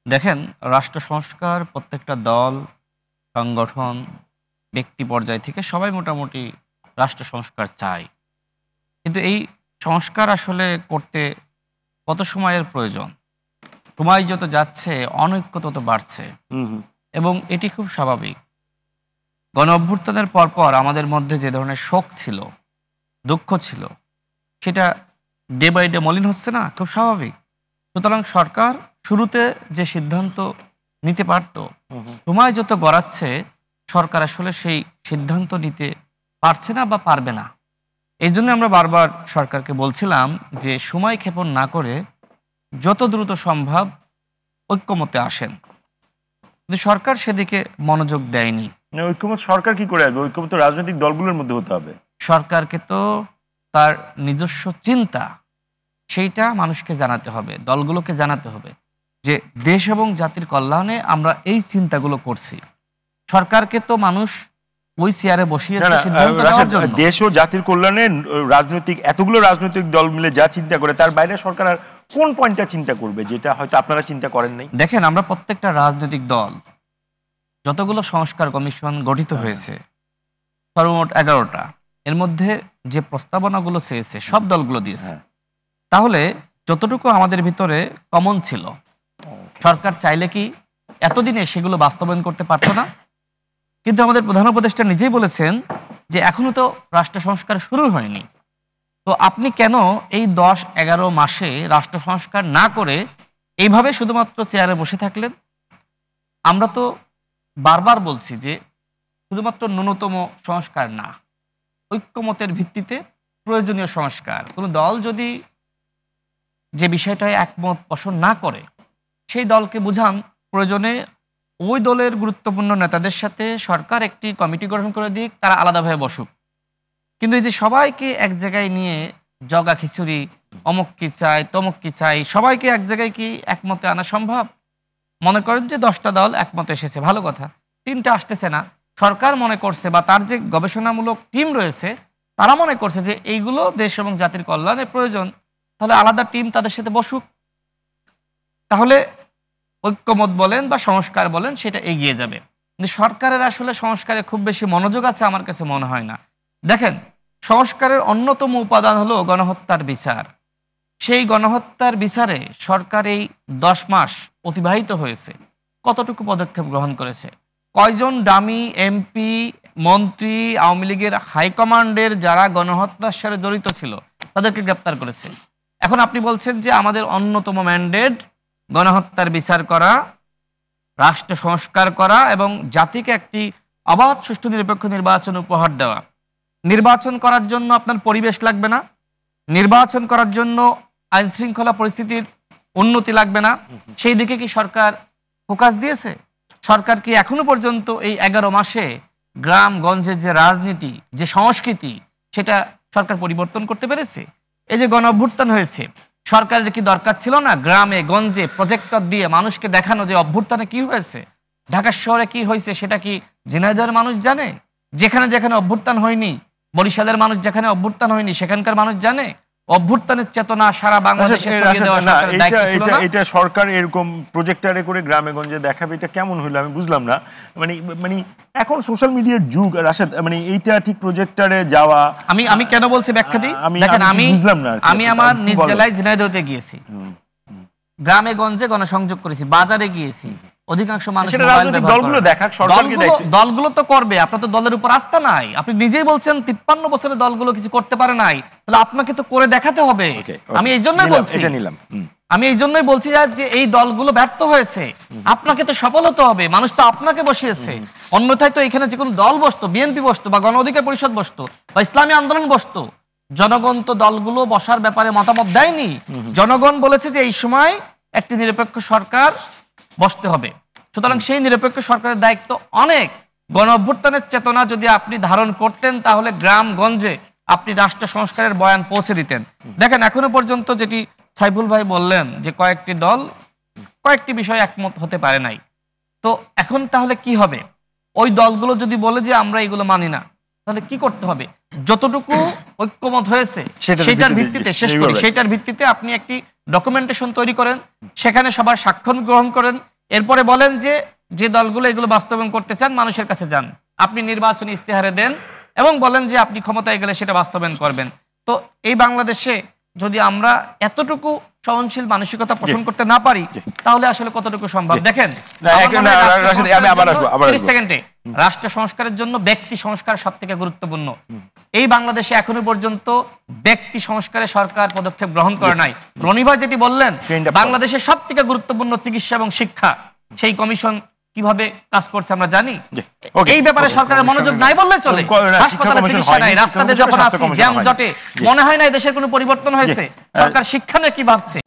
দেখেন, রাষ্ট্র সংস্কার প্রত্যেকটা দল, সংগঠন, ব্যক্তি পর্যায় থেকে সবাই মোটামুটি রাষ্ট্র সংস্কার চায়। কিন্তু এই সংস্কার আসলে করতে কত সময়ের প্রয়োজন? সময় যত যাচ্ছে অনৈক্য তত বাড়ছে এবং এটি খুব স্বাভাবিক। গণ অভ্যুত্থানের পরপর আমাদের মধ্যে যে ধরনের শোক ছিল, দুঃখ ছিল, সেটা ডে বাই ডে মলিন হচ্ছে না? খুব স্বাভাবিক। সুতরাং সরকার শুরুতে যে সিদ্ধান্ত নিতে পারত, সময় যত গড়াচ্ছে সরকার আসলে সেই সিদ্ধান্ত নিতে পারছে না বা পারবে না। এই জন্য আমরা বারবার সরকারকে বলছিলাম যে সময় ক্ষেপণ না করে যত দ্রুত সম্ভব ঐক্যমতে আসেন, কিন্তু সরকার সেদিকে মনোযোগ দেয়নি। ঐক্যমত সরকার কি করে আসবে? ঐক্যমত রাজনৈতিক দলগুলোর মধ্যে হতে হবে। সরকারকে তো তার নিজস্ব চিন্তা সেইটা মানুষকে জানাতে হবে, দলগুলোকে জানাতে হবে যে দেশ এবং জাতির কল্যাণে আমরা এই চিন্তাগুলো করছি। সরকারকে তো মানুষ ওই চেয়ারে বসিয়েছে সিদ্ধান্ত নেওয়ার জন্য। দেশ ও জাতির কল্যাণে এতগুলো রাজনৈতিক দল মিলে যা চিন্তা করে তার বাইরে সরকার আর কোন পয়েন্টটা চিন্তা করবে যেটা হয়তো আপনারা চিন্তা করেন নাই? দেখেন, আমরা প্রত্যেকটা রাজনৈতিক দল, যতগুলো সংস্কার কমিশন গঠিত হয়েছে সর্বমোট 11টা, এর মধ্যে যে প্রস্তাবনাগুলো চেয়েছে সব দলগুলো দিয়েছে। তাহলে যতটুকু আমাদের ভিতরে কমন ছিল, সরকার চাইলে কি এতদিনে সেগুলো বাস্তবায়ন করতে পারতো না? কিন্তু আমাদের প্রধান উপদেষ্টা নিজেই বলেছেন যে এখনো তো রাষ্ট্র সংস্কার শুরু হয়নি। তো আপনি কেন এই 10-11 মাসে রাষ্ট্র সংস্কার না করে এইভাবে শুধুমাত্র চেয়ারে বসে থাকলেন? আমরা তো বারবার বলছি যে শুধুমাত্র ন্যূনতম সংস্কার না, ঐক্যমতের ভিত্তিতে প্রয়োজনীয় সংস্কার। কোনো দল যদি যে বিষয়টায় একমত পোষণ না করে, সেই দলকে বুঝান, প্রয়োজনে ওই দলের গুরুত্বপূর্ণ নেতাদের সাথে সরকার একটি কমিটি গঠন করে দিক, তারা আলাদাভাবে বসুক। কিন্তু এই যে সবাইকে এক জায়গায় নিয়ে জগা খিচুড়ি, অমুক কি চাই তমুক কি চাই, সবাইকে এক জায়গায় কি একমতে আনা সম্ভব? মনে করেন যে 10টা দল একমতে এসেছে, ভালো কথা, 3টা আসতেছে না। সরকার মনে করছে বা তার যে গবেষণামূলক টিম রয়েছে তারা মনে করছে যে এইগুলো দেশ এবং জাতির কল্যাণে প্রয়োজন, তাহলে আলাদা টিম তাদের সাথে বসুক। তাহলে ঐক্যমত বলেন বা সংস্কার বলেন, সেটা এগিয়ে যাবে। কিন্তু সরকারের আসলে সংস্কারে খুব বেশি মনোযোগ আছে আমার কাছে মনে হয় না। দেখেন, সংস্কারের অন্যতম উপাদান হলো গণহত্যার বিচার। সেই গণহত্যার বিচারে সরকার এই 10 মাস অতিবাহিত হয়েছে কতটুকু পদক্ষেপ গ্রহণ করেছে? কয়জন ডামি এমপি, মন্ত্রী, আওয়ামী লীগের হাইকমান্ডের যারা গণহত্যার সাথে জড়িত ছিল তাদেরকে গ্রেপ্তার করেছে। এখন আপনি বলছেন যে আমাদের অন্যতম ম্যান্ডেট গণহত্যার বিচার করা, রাষ্ট্র সংস্কার করা এবং জাতিকে একটি অবাধ, সুষ্ঠু, নিরপেক্ষ নির্বাচন উপহার দেওয়া। নির্বাচন করার জন্য আপনার পরিবেশ লাগবে না, নির্বাচন করার জন্য আইন শৃঙ্খলা পরিস্থিতির উন্নতি লাগবে না। সেই দিকে কি সরকার ফোকাস দিয়েছে? সরকার কি এখনো পর্যন্ত এই 11 মাসে গ্রামগঞ্জের যে রাজনীতি, যে সংস্কৃতি, সেটা সরকার পরিবর্তন করতে পেরেছে? এই যে গণ অভ্যুত্থান হয়েছে, সরকারের কি দরকার ছিল না গ্রামে গঞ্জে প্রজেক্টর দিয়ে মানুষকে দেখানো যে অভ্যুত্থানে কি হয়েছে, ঢাকা শহরে কি হয়েছে সেটা কি ঝিনাইদহের মানুষ জানে? যেখানে যেখানে অভ্যুত্থান হয়নি, বরিশালের মানুষ যেখানে অভ্যুত্থান হয়নি সেখানকার মানুষ জানে? অভ্যুত্থানের চেতনা সারা বাংলাদেশে ছড়িয়ে দেওয়া সরকারের দায়িত্ব ছিল না? এটা সরকার এরকম প্রজেক্টরে করে গ্রামে গঞ্জে দেখাবে, এটা কেমন হইলো আমি বুঝলাম না। মানে এখন সোশ্যাল মিডিয়ার যুগ, রাশেদ, মানে এইটা ঠিক প্রজেক্টরে যাওয়া। আমি কেন বলছি ব্যাখ্যা দিই। দেখেন, আমি আমার নিজ জেলায় ঝিনাইদহতে গিয়েছি, গ্রামে গঞ্জে গণসংযোগ করেছি, বাজারে গিয়েছি, অধিকাংশ মানুষ দলগুলো তো করবে। আপনার তো দলের উপর আস্থা নাই। আপনি নিজেই বলছেন 53 বছরের দলগুলো কিছু করতে পারে নাই, তাহলে আপনাকে তো করে দেখাতে হবে। আমি এই জন্যই বলছি যে এই দলগুলো ব্যর্থ হয়েছে, আপনাকে তো সফল হতে হবে। মানুষ তো আপনাকে বসিয়েছে, অন্যথায় তো এখানে যে কোনো দল বসতো, বিএনপি বসতো বা গণ অধিকার পরিষদ বসতো বা ইসলামী আন্দোলন বসতো। জনগণ তো দলগুলো বসার ব্যাপারে মতামত দেয়নি। জনগণ বলেছে যে এই সময় একটি নিরপেক্ষ সরকার বসতে হবে। সুতরাং সেই নিরপেক্ষ সরকারের দায়িত্ব অনেক। গণ অভ্যুত্থানের চেতনা যদি আপনি ধারণ করতেন তাহলে গ্রামগঞ্জে আপনি রাষ্ট্র সংস্কারের বয়ান পৌঁছে দিতেন। দেখেন, এখনো পর্যন্ত যেটি সাইফুল ভাই বললেন যে কয়েকটি দল কয়েকটি বিষয় একমত হতে পারে নাই, তো এখন তাহলে কি হবে? ওই দলগুলো যদি বলে যে আমরা এগুলো মানি না, তাহলে কি করতে হবে? যতটুকু ঐক্যমত হয়েছে সেটার ভিত্তিতে সেটার ভিত্তিতে আপনি একটি ডকুমেন্টেশন তৈরি করেন, সেখানে সবার সাক্ষ্য গ্রহণ করেন, এরপরে বলেন যে যে দলগুলো এগুলো বাস্তবায়ন করতে চান মানুষের কাছে যান, আপনি নির্বাচনী ইস্তেহারে দেন এবং বলেন যে আপনি ক্ষমতায় গেলে সেটা বাস্তবায়ন করবেন। তো এই বাংলাদেশে যদি আমরা এতটুকু সহনশীল মানসিকতা পোষণ করতে না পারি তাহলে আসলে কতটুকু সম্ভব? দেখেন, রাষ্ট্র সংস্কারের জন্য ব্যক্তি সংস্কার সব থেকে গুরুত্বপূর্ণ। এই বাংলাদেশে এখনো পর্যন্ত ব্যক্তি সংস্কারে সরকার পদক্ষেপ গ্রহণ করে নাই। রনিভা যেটি বললেন, বাংলাদেশের সব থেকে গুরুত্বপূর্ণ চিকিৎসা এবং শিক্ষা, সেই কমিশন কিভাবে কাজ করছে আমরা জানি। এই ব্যাপারে সরকারের মনোযোগ নাই বললে চলে। হাসপাতালে চিকিৎসা নাই, রাস্তাতে যখন আছি জ্যাম জটে, মনে হয় না দেশের কোনো পরিবর্তন হয়েছে। সরকার শিক্ষা নিয়ে কি ভাবছে?